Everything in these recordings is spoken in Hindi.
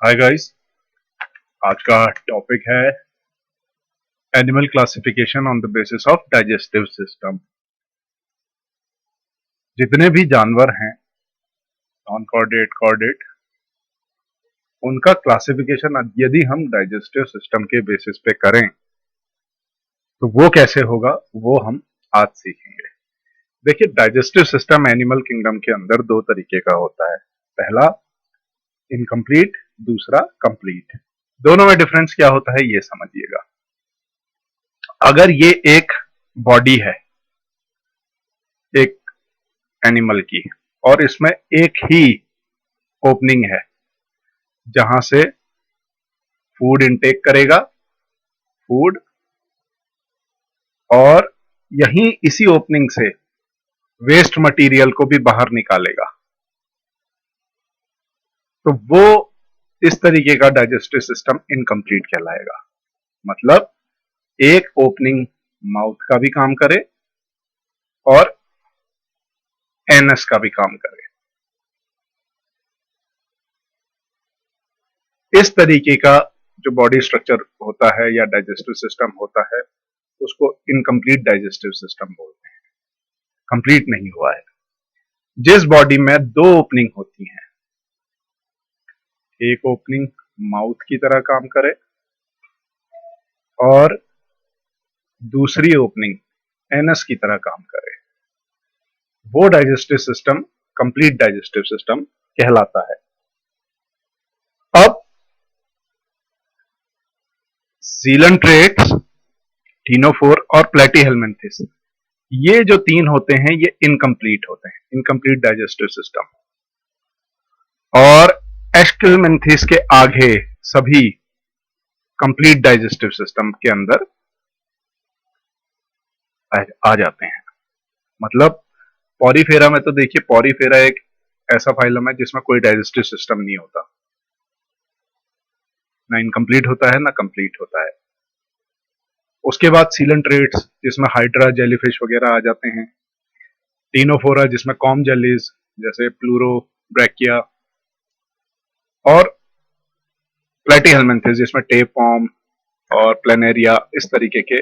Hi guys. आज का टॉपिक है animal classification on the basis of digestive system. जितने भी जानवर हैं, नॉन कॉर्डेट, कॉर्डेट, उनका क्लासिफिकेशन यदि हम डाइजेस्टिव सिस्टम के बेसिस पे करें तो वो कैसे होगा, वो हम आज सीखेंगे। देखिए, डाइजेस्टिव सिस्टम एनिमल किंगडम के अंदर दो तरीके का होता है। पहला इनकम्प्लीट, दूसरा कंप्लीट। दोनों में डिफरेंस क्या होता है ये समझिएगा। अगर ये एक बॉडी है एक एनिमल की, और इसमें एक ही ओपनिंग है जहां से फूड इनटेक करेगा, फूड, और यहीं इसी ओपनिंग से वेस्ट मटेरियल को भी बाहर निकालेगा, तो वो इस तरीके का डाइजेस्टिव सिस्टम इनकम्प्लीट कहलाएगा। मतलब एक ओपनिंग माउथ का भी काम करे और एनस का भी काम करे। इस तरीके का जो बॉडी स्ट्रक्चर होता है या डाइजेस्टिव सिस्टम होता है, उसको इनकम्प्लीट डाइजेस्टिव सिस्टम बोलते हैं। कंप्लीट नहीं हुआ है। जिस बॉडी में दो ओपनिंग होती हैं, एक ओपनिंग माउथ की तरह काम करे और दूसरी ओपनिंग एनस की तरह काम करे, वो digestive system complete digestive system कहलाता है। अब सीलेंट्रेट्स, टीनोफोर और प्लेटीहेल्मिन्थेस, ये जो तीन होते हैं ये इनकम्प्लीट होते हैं, इनकम्प्लीट डाइजेस्टिव सिस्टम। और एस्केल्मेंथिस के आगे सभी कंप्लीट डाइजेस्टिव सिस्टम के अंदर आ जाते हैं। मतलब पॉरीफेरा में तो देखिए, पॉरीफेरा एक ऐसा फाइलम है जिसमें कोई डाइजेस्टिव सिस्टम नहीं होता, ना इनकम्प्लीट होता है ना कंप्लीट होता है। उसके बाद सीलेंट्रेट्स, जिसमें हाइड्रा, जेलीफिश वगैरह आ जाते हैं। टीनोफोरा, जिसमें कॉम जेलीज जैसे प्लूरो, ब्रैकिया, और प्लेटीहेल्मिन्थेस जिसमें टेपॉम और प्लेनेरिया, इस तरीके के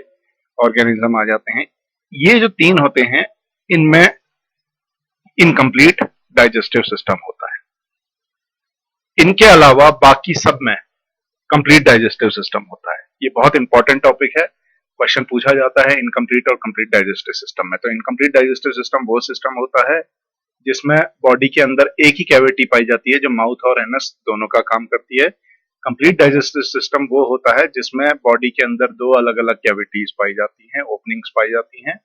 ऑर्गेनिज्म आ जाते हैं। ये जो तीन होते हैं, इनमें इनकम्प्लीट डाइजेस्टिव सिस्टम होता है। इनके अलावा बाकी सब में कंप्लीट डाइजेस्टिव सिस्टम होता है। ये बहुत इंपॉर्टेंट टॉपिक है, क्वेश्चन पूछा जाता है इनकम्प्लीट और कंप्लीट डाइजेस्टिव सिस्टम में। तो इनकम्प्लीट डाइजेस्टिव सिस्टम वो सिस्टम होता है जिसमें बॉडी के अंदर एक ही कैविटी पाई जाती है जो माउथ और एनस दोनों का काम करती है। कंप्लीट डाइजेस्टिव सिस्टम वो होता है जिसमें बॉडी के अंदर दो अलग अलग कैविटीज पाई जाती हैं, ओपनिंग्स पाई जाती हैं।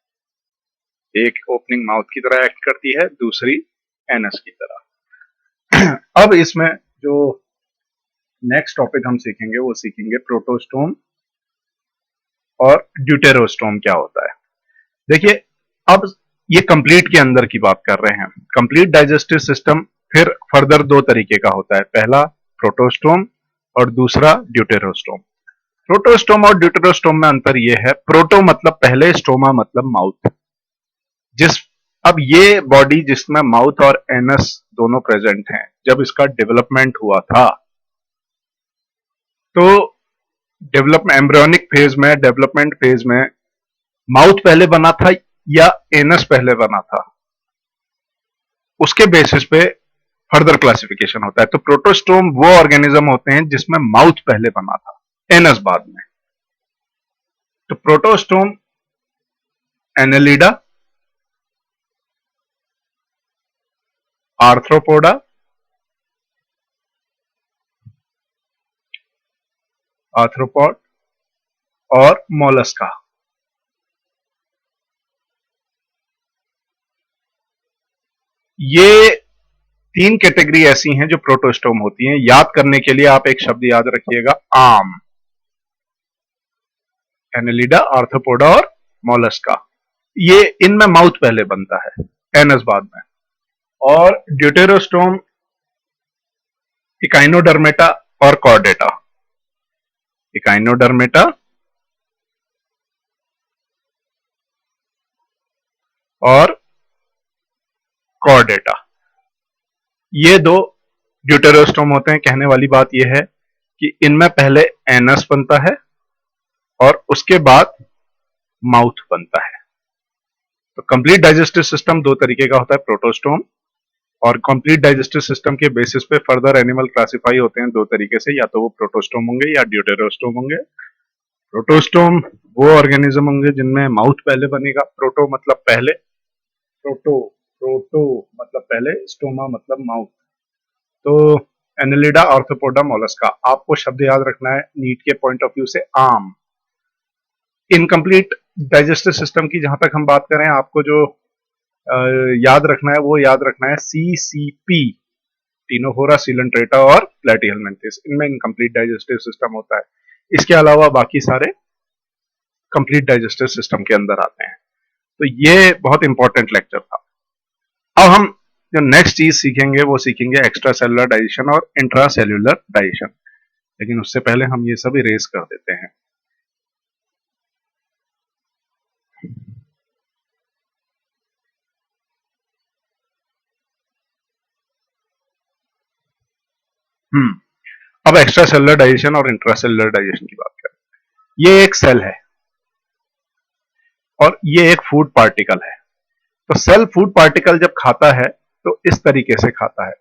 एक ओपनिंग माउथ की तरह एक्ट करती है, दूसरी एनस की तरह। अब इसमें जो नेक्स्ट टॉपिक हम सीखेंगे वो सीखेंगे प्रोटोस्टोम और ड्यूटेरोस्टोम क्या होता है। देखिए, अब ये कंप्लीट के अंदर की बात कर रहे हैं। कंप्लीट डाइजेस्टिव सिस्टम फिर फर्दर दो तरीके का होता है। पहला प्रोटोस्टोम और दूसरा ड्यूटेरोस्टोम। प्रोटोस्टोम और ड्यूटेरोस्टोम में अंतर यह है, प्रोटो मतलब पहले, स्टोमा मतलब माउथ। जिस अब ये बॉडी जिसमें माउथ और एनस दोनों प्रेजेंट हैं, जब इसका डेवलपमेंट हुआ था तो डेवलपमेंट एम्ब्रियोनिक फेज में, डेवलपमेंट फेज में माउथ पहले बना था या एनस पहले बना था, उसके बेसिस पे फर्दर क्लासिफिकेशन होता है। तो प्रोटोस्टोम वो ऑर्गेनिज्म होते हैं जिसमें माउथ पहले बना था, एनस बाद में। तो प्रोटोस्टोम एनेलिडा, आर्थ्रोपोडा, आर्थ्रोपॉड और मोलस्का, ये तीन कैटेगरी ऐसी हैं जो प्रोटोस्टोम होती हैं। याद करने के लिए आप एक शब्द याद रखिएगा, आम। एनेलिडा, आर्थ्रोपोडा और मोलस्का, ये इनमें माउथ पहले बनता है, एनस बाद में। और ड्यूटेरोस्टोम, इकाइनोडर्मेटा और कॉर्डेटा। इकाइनोडर्मेटा और कॉर्डेटा, ये दो ड्यूटेरोस्टोम होते हैं, कहने वाली बात यह है कि इनमें पहले एनस बनता है और उसके बाद माउथ बनता है। तो कंप्लीट डाइजेस्टिव सिस्टम दो तरीके का होता है, प्रोटोस्टोम, और कंप्लीट डाइजेस्टिव सिस्टम के बेसिस पे फर्दर एनिमल क्लासिफाई होते हैं दो तरीके से, या तो वो प्रोटोस्टोम होंगे या ड्यूटेरोस्टोम होंगे। प्रोटोस्टोम वो ऑर्गेनिज्म होंगे जिनमें माउथ पहले बनेगा, प्रोटो मतलब पहले, प्रोटो प्रोटो मतलब पहले, स्टोमा मतलब माउथ। तो एनेलिडा, आर्थ्रोपोडा, मोलस्का, आपको शब्द याद रखना है नीट के पॉइंट ऑफ व्यू से। आम इनकम्प्लीट डाइजेस्टिव सिस्टम की जहां तक हम बात करें, आपको जो याद रखना है वो याद रखना है CCP, टिनोफोरा, सिलेंट्रेटा और प्लेटीहेलमिन्थेस, इनमें इनकम्प्लीट डाइजेस्टिव सिस्टम होता है। इसके अलावा बाकी सारे कंप्लीट डाइजेस्टिव सिस्टम के अंदर आते हैं। तो ये बहुत इंपॉर्टेंट लेक्चर था। अब हम जो नेक्स्ट चीज सीखेंगे वो सीखेंगे एक्स्ट्रा सेलुलर डाइजेशन और इंट्रा सेल्यूलर डाइजेशन, लेकिन उससे पहले हम ये सब इरेज कर देते हैं। अब एक्स्ट्रा सेलुलर डाइजेशन और इंट्रा सेलुलर डाइजेशन की बात करें। ये एक सेल है और ये एक फूड पार्टिकल है। तो सेल फूड पार्टिकल जब खाता है तो इस तरीके से खाता है।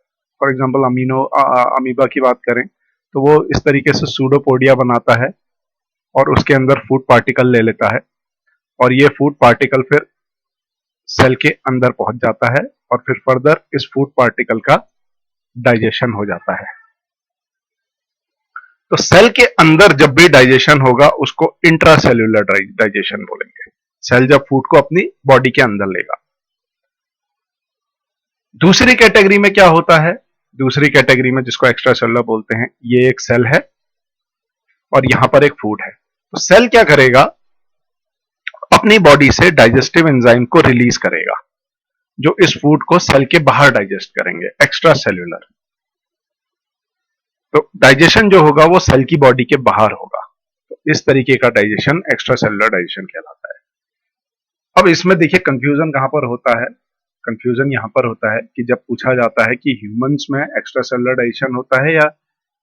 फॉर एग्जांपल अमीबा की बात करें तो वो इस तरीके से सूडोपोडिया बनाता है और उसके अंदर फूड पार्टिकल ले लेता है, और ये फूड पार्टिकल फिर सेल के अंदर पहुंच जाता है और फिर फर्दर इस फूड पार्टिकल का डाइजेशन हो जाता है। तो सेल के अंदर जब भी डाइजेशन होगा उसको इंट्रासेल्यूलर डाइजेशन बोलेंगे। सेल जब फूड को अपनी बॉडी के अंदर लेगा। दूसरी कैटेगरी में क्या होता है, दूसरी कैटेगरी में जिसको एक्स्ट्रा सेलुलर बोलते हैं, ये एक सेल है और यहां पर एक फूड है। तो सेल क्या करेगा, अपनी बॉडी से डाइजेस्टिव एंजाइम को रिलीज करेगा जो इस फूड को सेल के बाहर डाइजेस्ट करेंगे, एक्स्ट्रा सेल्यूलर। तो डाइजेशन जो होगा वो सेल की बॉडी के बाहर होगा। तो इस तरीके का डाइजेशन एक्स्ट्रा सेलुलर डाइजेशन कहलाता है। अब इसमें देखिए कंफ्यूजन कहां पर होता है, कंफ्यूजन यहां पर होता है कि जब पूछा जाता है कि ह्यूमंस में एक्स्ट्रा सेलुलर डाइजेशन होता है या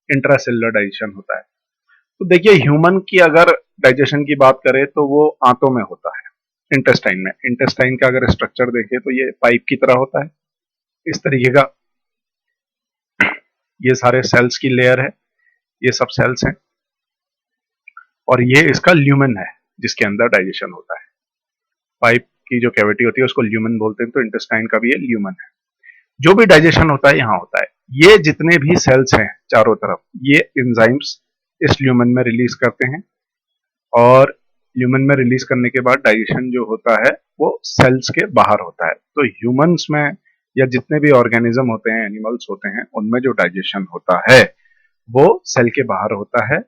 इंट्रा सेलुलर डाइजेशन होता है। तो देखिए ह्यूमन की अगर डाइजेशन की बात करें तो वो आंतों में होता है, इंटेस्टाइन में। इंटेस्टाइन का अगर स्ट्रक्चर देखें तो ये पाइप की तरह होता है, इस तरीके का। ये सारे सेल्स की लेयर है, ये सब सेल्स हैं, और ये इसका ल्यूमेन है जिसके अंदर डाइजेशन होता है। पाइप की जो कैविटी होती है उसको ल्यूमेन बोलते हैं, तो इंटेस्टाइन का भी ये ल्यूमेन है। जो भी डाइजेशन होता है यहाँ होता है। ये जितने भी सेल्स हैं चारों तरफ, ये एंजाइम्स इस ल्यूमेन में रिलीज करते हैं, और ल्यूमेन में रिलीज करने के बाद डाइजेशन जो होता है वो सेल्स के बाहर होता है। तो ह्यूमंस में या जितने भी ऑर्गेनिज्म होते हैं, एनिमल्स होते हैं, उनमें जो डाइजेशन होता है वो सेल के बाहर होता है,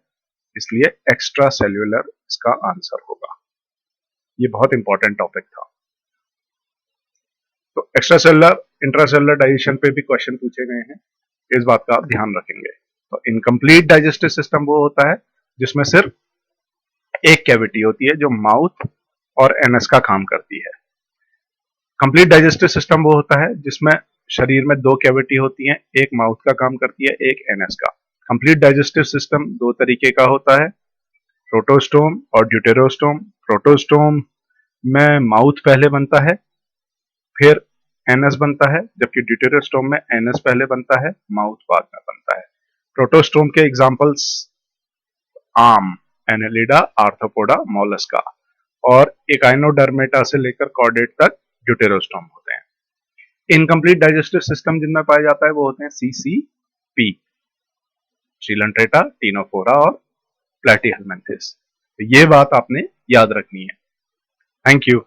इसलिए एक्स्ट्रा सेल्यूलर इसका आंसर होगा। ये बहुत इंपॉर्टेंट टॉपिक था। तो extra cellular intra cellular digestion पे भी क्वेश्चन पूछे गए हैं, इस बात का आप ध्यान रखेंगे। तो इनकम्प्लीट डाइजेस्टिव सिस्टम वो होता है जिसमें सिर्फ एक कैविटी होती है जो माउथ और एनस का काम करती है। कंप्लीट डाइजेस्टिव सिस्टम वो होता है जिसमें शरीर में दो कैविटी होती हैं, एक माउथ का काम करती है, एक एनस का। कंप्लीट डाइजेस्टिव सिस्टम दो तरीके का होता है, प्रोटोस्टोम और ड्यूटेरोस्टोम। प्रोटोस्टोम में माउथ पहले बनता है, फिर एनस बनता है, जबकि ड्यूटेरोस्टोम में एनस पहले बनता है, माउथ बाद में बनता है। प्रोटोस्टोम के एग्जांपल्स आम, एनेलिडा, आर्थ्रोपोडा, मोलस्का, और एकाइनोडर्मेटा से लेकर कॉर्डेट तक ड्यूटेरोस्टोम होते हैं। इनकम्प्लीट डाइजेस्टिव सिस्टम जिनमें पाया जाता है वो होते हैं CCP, सिलेंट्रेटा, टिनोफोरा और प्लेटीहेलमिन्थेस। तो ये बात आपने याद रखनी है। Thank you.